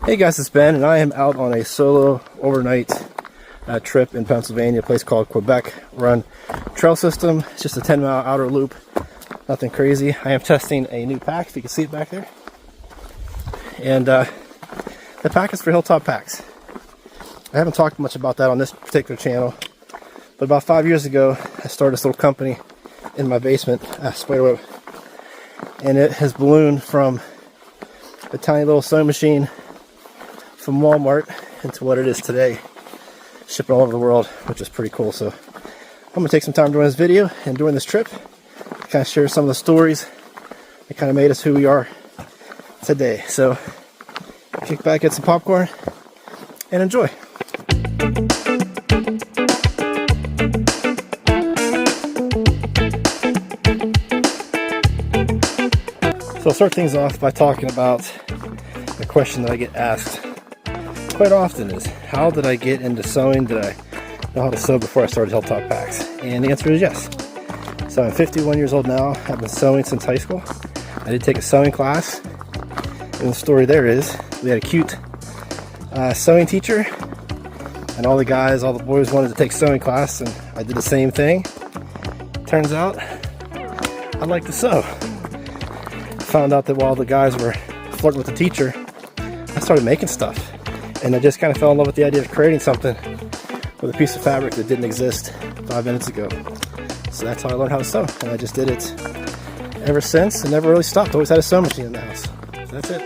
Hey guys, it's Ben, and I am out on a solo overnight trip in Pennsylvania, a place called Quebec Run Trail System. It's just a 10-mile outer loop, nothing crazy. I am testing a new pack, if you can see it back there. And the pack is for Hilltop packs. I haven't talked much about that on this particular channel, but about 5 years ago, I started this little company in my basement, Spiderweb, and it has ballooned from a tiny little sewing machine from Walmart into what it is today, shipping all over the world, which is pretty cool. So I'm going to take some time during this video and during this trip to kind of share some of the stories that kind of made us who we are today. So kick back, get some popcorn, and enjoy. So I'll start things off by talking about the question that I get asked quite often is, how did I get into sewing? Did I know how to sew before I started Hilltop Packs? And the answer is yes. So I'm 51 years old now. I've been sewing since high school. I did take a sewing class, and the story there is we had a cute sewing teacher, and all the boys wanted to take sewing class, and I did the same thing. Turns out I like to sew. Found out that while the guys were flirting with the teacher, I started making stuff. And I just kind of fell in love with the idea of creating something with a piece of fabric that didn't exist 5 minutes ago. So that's how I learned how to sew. And I just did it ever since and never really stopped. Always had a sewing machine in the house. So that's it.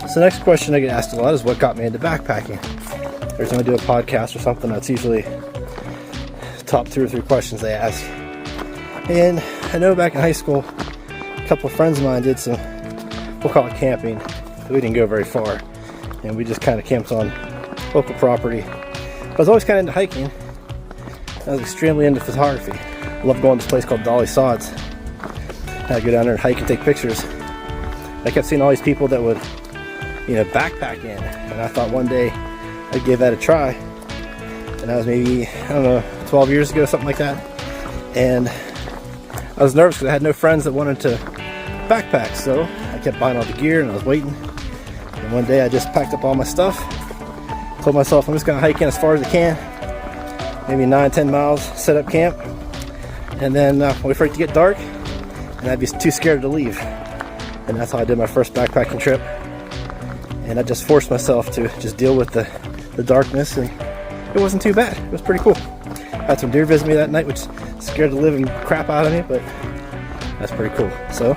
So the next question I get asked a lot is what got me into backpacking. Every time I do a podcast or something, that's usually top 2 or 3 questions they ask. And I know back in high school, a couple of friends of mine did some, we'll call it camping. We didn't go very far, and we just kind of camped on local property. But I was always kind of into hiking. I was extremely into photography. I loved going to this place called Dolly Sods. I'd go down there and hike and take pictures. I kept seeing all these people that would, backpack in, and I thought one day I'd give that a try. And that was maybe, 12 years ago, something like that. And I was nervous because I had no friends that wanted to backpack, so I kept buying all the gear and I was waiting. And one day I just packed up all my stuff, told myself I'm just going to hike in as far as I can, maybe 9-10 miles, set up camp, and then wait for it to get dark, and I'd be too scared to leave. And that's how I did my first backpacking trip. And I just forced myself to just deal with the darkness, and it wasn't too bad. It was pretty cool. I had some deer visit me that night, which scared the living crap out of me, but that's pretty cool. So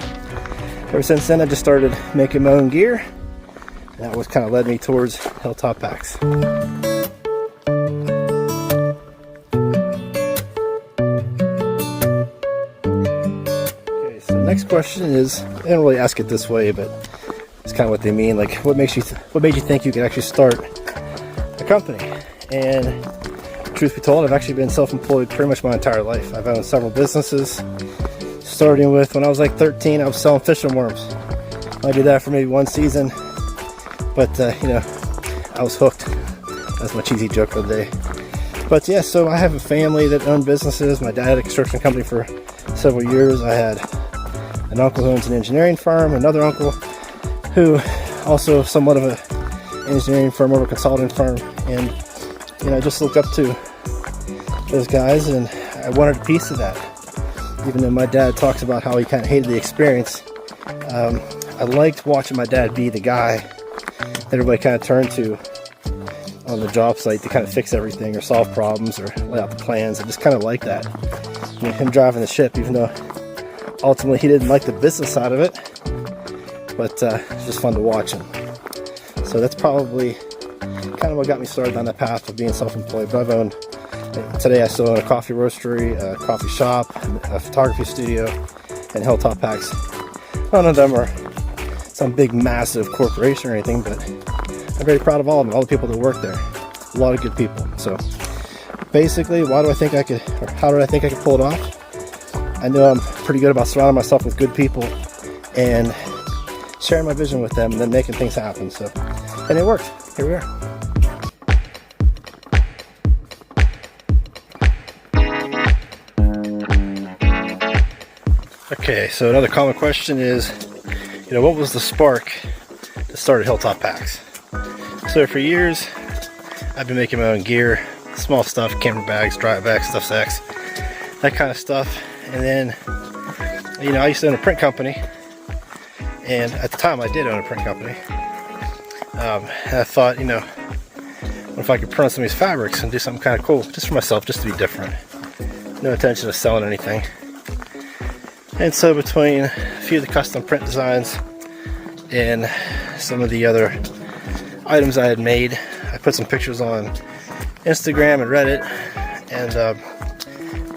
ever since then, I just started making my own gear, and that was kind of led me towards Hilltop Packs. Okay, so the next question is, I don't really ask it this way, but it's kind of what they mean. Like, what made you think you could actually start a company? And truth be told, I've actually been self-employed pretty much my entire life. I've owned several businesses, starting with when I was like 13, I was selling fishing worms. I did that for maybe 1 season, but I was hooked. That's my cheesy joke for the day. But yeah, so I have a family that owned businesses. My dad had a construction company for several years. I had an uncle who owns an engineering firm, another uncle who also somewhat of an engineering firm or a consulting firm, and I just looked up to those guys, and I wanted a piece of that. Even though my dad talks about how he kind of hated the experience, I liked watching my dad be the guy that everybody kind of turned to on the job site to kind of fix everything or solve problems or lay out the plans. I just kind of like that. Him driving the ship, even though ultimately he didn't like the business side of it, but it's just fun to watch him. So that's probably kind of what got me started on that path of being self-employed. But today I still own a coffee roastery, a coffee shop, a photography studio, and Hilltop Packs. None of them are some big massive corporation or anything, but I'm very proud of all of them, all the people that work there. A lot of good people. So basically, how did I think I could pull it off? I know I'm pretty good about surrounding myself with good people and sharing my vision with them and then making things happen. So, and it worked. Here we are. Okay, so another common question is, what was the spark that started Hilltop Packs? So for years, I've been making my own gear, small stuff, camera bags, drive bags, stuff sacks, that kind of stuff. And then, I used to own a print company, and at the time I did own a print company. And I thought, what if I could print on some of these fabrics and do something kind of cool, just for myself, just to be different. No intention of selling anything. And so between a few of the custom print designs and some of the other items I had made, I put some pictures on Instagram and Reddit, and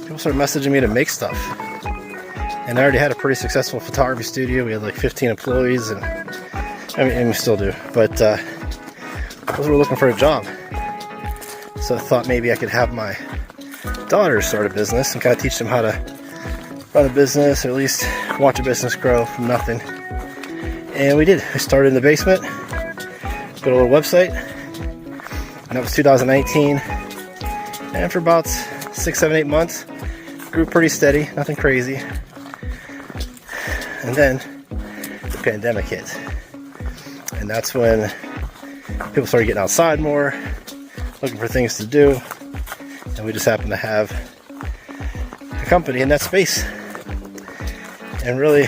people started messaging me to make stuff. And I already had a pretty successful photography studio. We had like 15 employees, and we still do. But I was looking for a job. So I thought maybe I could have my daughters start a business and kind of teach them how to run a business, or at least watch a business grow from nothing. And we did. I started in the basement, built a little website, and that was 2019. And for about 6, 7, 8 months, grew pretty steady, nothing crazy. And then the pandemic hit. And that's when people started getting outside more, looking for things to do. And we just happened to have a company in that space. And really,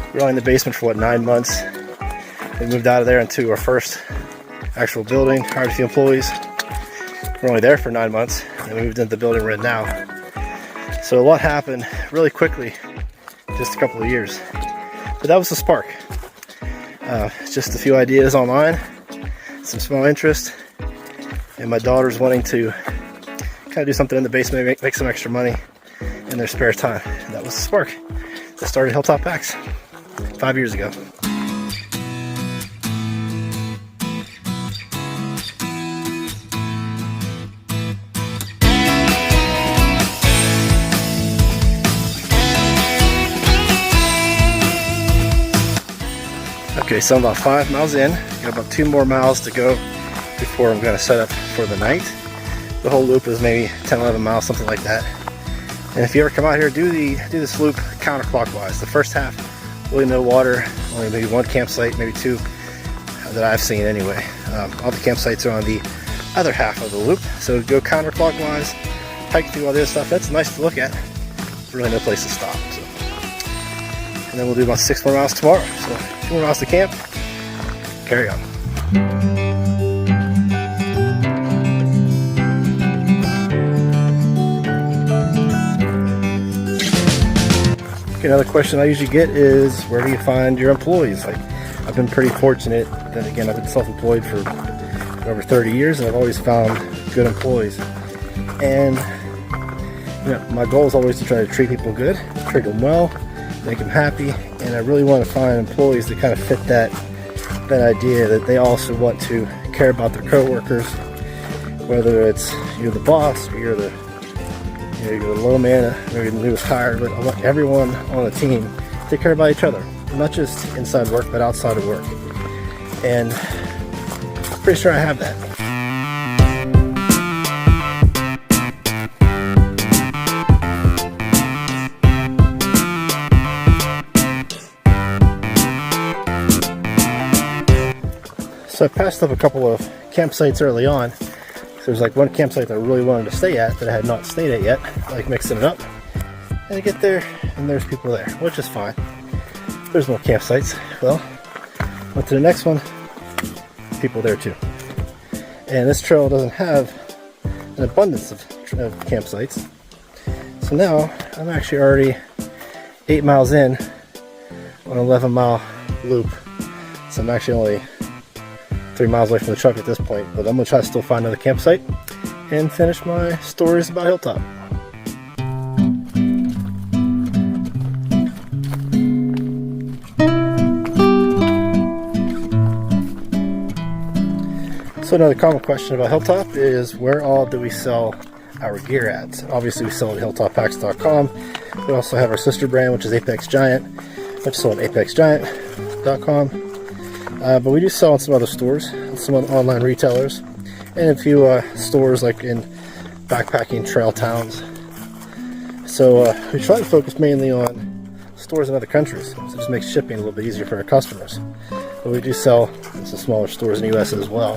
we were only in the basement for 9 months. We moved out of there into our first actual building, hired a few employees. We're only there for 9 months, and we moved into the building we're in now. So a lot happened really quickly, just a couple of years. But that was the spark. Just a few ideas online, some small interest, and my daughters wanting to kind of do something in the basement, make some extra money in their spare time. And that was the spark that started Hilltop Packs 5 years ago. Okay, so I'm about 5 miles in. Got about 2 more miles to go before I'm going to set up for the night. The whole loop is maybe 10, 11 miles, something like that. And if you ever come out here, do this loop counterclockwise. The first half, really no water, only maybe 1 campsite, maybe 2 that I've seen anyway. All the campsites are on the other half of the loop. So go counterclockwise, hike through all this stuff. That's nice to look at. Really no place to stop. So. And then we'll do about 6 more miles tomorrow. So 2 more miles to camp. Carry on. Okay, another question I usually get is, where do you find your employees? Like, I've been pretty fortunate. Then again, I've been self-employed for over 30 years, and I've always found good employees. And my goal is always to try to treat people good, treat them well, make them happy, and I really want to find employees that kind of fit that idea, that they also want to care about their coworkers, whether it's you're the boss or you're the low man, maybe the newest hire, but I want everyone on the team to take care about each other, not just inside work, but outside of work. And I'm pretty sure I have that. So I passed up a couple of campsites early on. There's like one campsite that I really wanted to stay at that I had not stayed at yet, like mixing it up. And I get there and there's people there, which is fine. There's more campsites. Well, went to the next one, people there too. And this trail doesn't have an abundance of campsites. So now I'm actually already 8 miles in on an 11-mile loop. So I'm actually only 3 miles away from the truck at this point, but I'm gonna try to still find another campsite and finish my stories about Hilltop. So another common question about Hilltop is, where all do we sell our gear at? Obviously we sell at hilltoppacks.com. We also have our sister brand, which is Apex Giant, which is sold at apexgiant.com. But we do sell in some other stores, some other online retailers, and a few stores like in backpacking trail towns. So we try to focus mainly on stores in other countries, so it just makes shipping a little bit easier for our customers. But we do sell in some smaller stores in the US as well.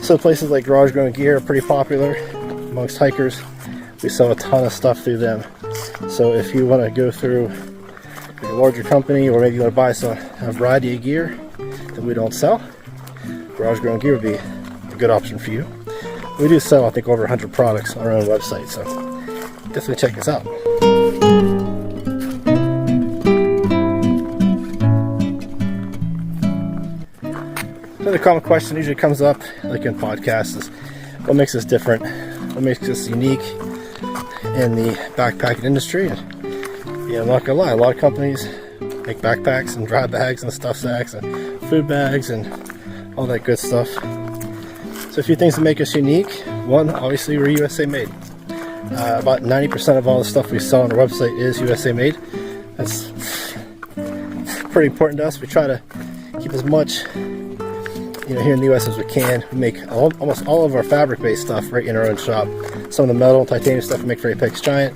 So places like Garage Grown Gear are pretty popular amongst hikers. We sell a ton of stuff through them. So if you want to go through a larger company, or maybe you want to buy a variety of gear that we don't sell, Garage Grown Gear would be a good option for you. We do sell, I think, over 100 products on our own website, so definitely check us out. Another common question usually comes up, like in podcasts, is what makes us different? What makes us unique in the backpacking industry? And I'm not gonna lie, a lot of companies make backpacks and dry bags and stuff sacks and food bags and all that good stuff. So a few things that make us unique. One, obviously, we're USA made. About 90% of all the stuff we sell on our website is USA made. That's pretty important to us. We try to keep as much here in the US as we can. We make almost all of our fabric-based stuff right in our own shop. Some of the metal and titanium stuff we make for Apex Giant.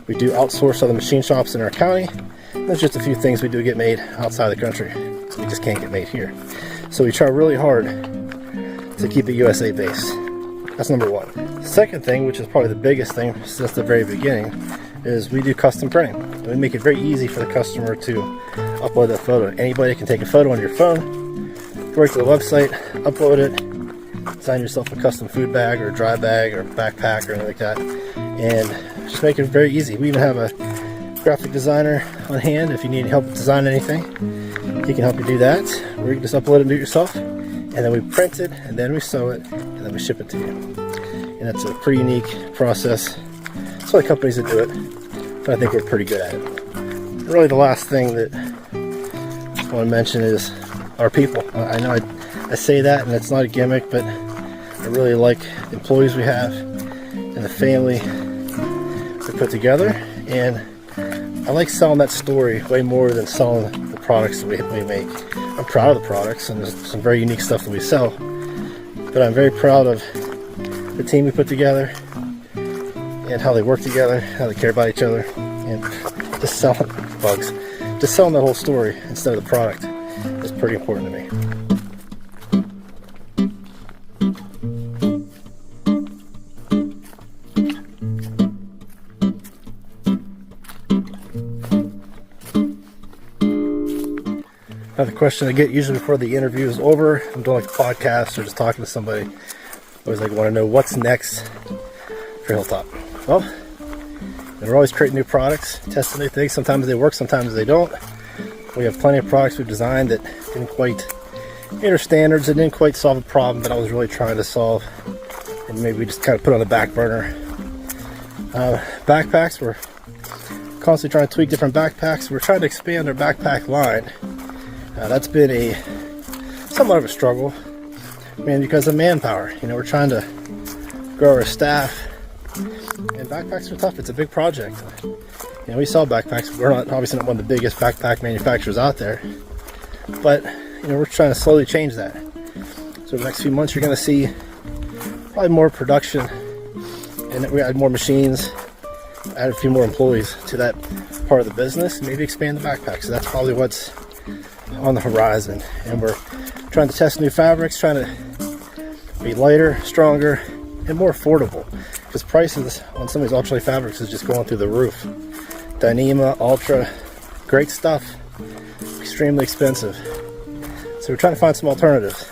We do outsource other machine shops in our county. There's just a few things we do get made outside the country. We just can't get made here. So we try really hard to keep it USA based. That's number one. Second thing, which is probably the biggest thing since the very beginning, is we do custom printing. And we make it very easy for the customer to upload that photo. Anybody can take a photo on your phone, go right to the website, upload it, design yourself a custom food bag or dry bag or backpack or anything like that, and just make it very easy. We even have a graphic designer on hand. If you need help with designing anything, he can help you do that, or you can just upload it and do it yourself, and then we print it, and then we sew it, and then we ship it to you. And that's a pretty unique process. There's other companies that do it, but I think we're pretty good at it. Really, the last thing that I want to mention is our people. I know I say that, and it's not a gimmick, but I really like the employees we have and the family we put together, and I like selling that story way more than selling the products that we make. I'm proud of the products, and there's some very unique stuff that we sell, but I'm very proud of the team we put together and how they work together, how they care about each other, and just selling bugs. Just selling that whole story instead of the product is pretty important to me. Another question I get usually before the interview is over, I'm doing like a podcast or just talking to somebody, always like want to know what's next for Hilltop. Well, we're always creating new products, testing new things. Sometimes they work, sometimes they don't. We have plenty of products we've designed that didn't quite meet our standards, and didn't quite solve a problem that I was really trying to solve, and maybe we just kind of put on the back burner. Backpacks, we're constantly trying to tweak different backpacks. We're trying to expand our backpack line. That's been somewhat of a struggle, because of manpower. We're trying to grow our staff, and backpacks are tough. It's a big project. We sell backpacks. We're obviously not one of the biggest backpack manufacturers out there, but we're trying to slowly change that. So the next few months, you're going to see probably more production, and we add more machines, add a few more employees to that part of the business, and maybe expand the backpack. So that's probably what's on the horizon, and we're trying to test new fabrics, trying to be lighter, stronger, and more affordable, because prices on some of these ultralight fabrics is just going through the roof. Dyneema, Ultra, great stuff, extremely expensive. So we're trying to find some alternatives,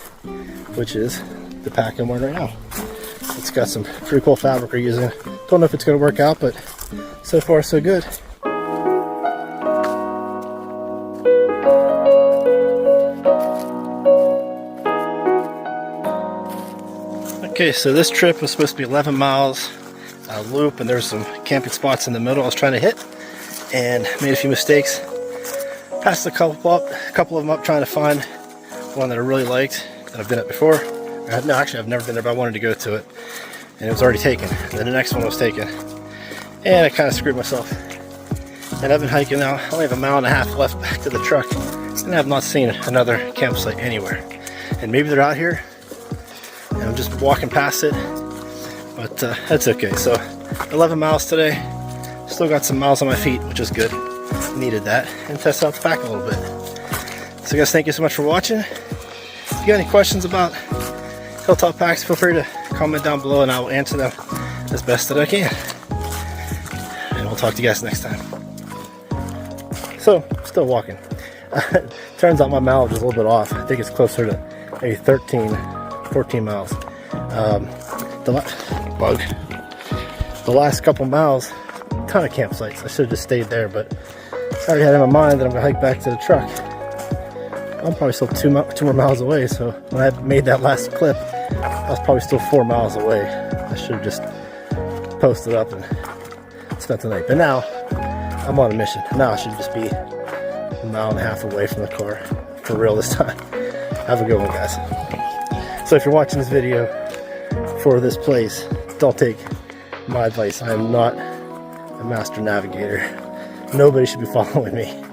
which is the pack I'm wearing right now. It's got some pretty cool fabric we're using. Don't know if it's going to work out, but so far so good. Okay, so this trip was supposed to be 11 miles loop, and there's some camping spots in the middle I was trying to hit, and made a few mistakes. Passed a couple of them up trying to find one that I really liked, that I've been at before. No, actually I've never been there, but I wanted to go to it, and it was already taken. And then the next one was taken, and I kind of screwed myself. And I've been hiking now. I only have a mile and a half left back to the truck, and I have not seen another campsite anywhere. And maybe they're out here, and I'm just walking past it, but that's okay. So 11 miles today, still got some miles on my feet, which is good. needed that and test out the pack a little bit. So guys, thank you so much for watching. If you got any questions about Hilltop packs, feel free to comment down below and I will answer them as best that I can. And we'll talk to you guys next time. So, still walking. Turns out my mileage is a little bit off. I think it's closer to maybe 13, 14 miles. The last couple miles, ton of campsites. I should have just stayed there, but I already had in my mind that I'm gonna hike back to the truck. I'm probably still two more miles away, so when I made that last clip, I was probably still 4 miles away. I should have just posted up and spent the night. But now, I'm on a mission. Now I should just be a mile and a half away from the car. For real this time. Have a good one, guys. So if you're watching this video for this place, don't take my advice. I am not a master navigator. Nobody should be following me.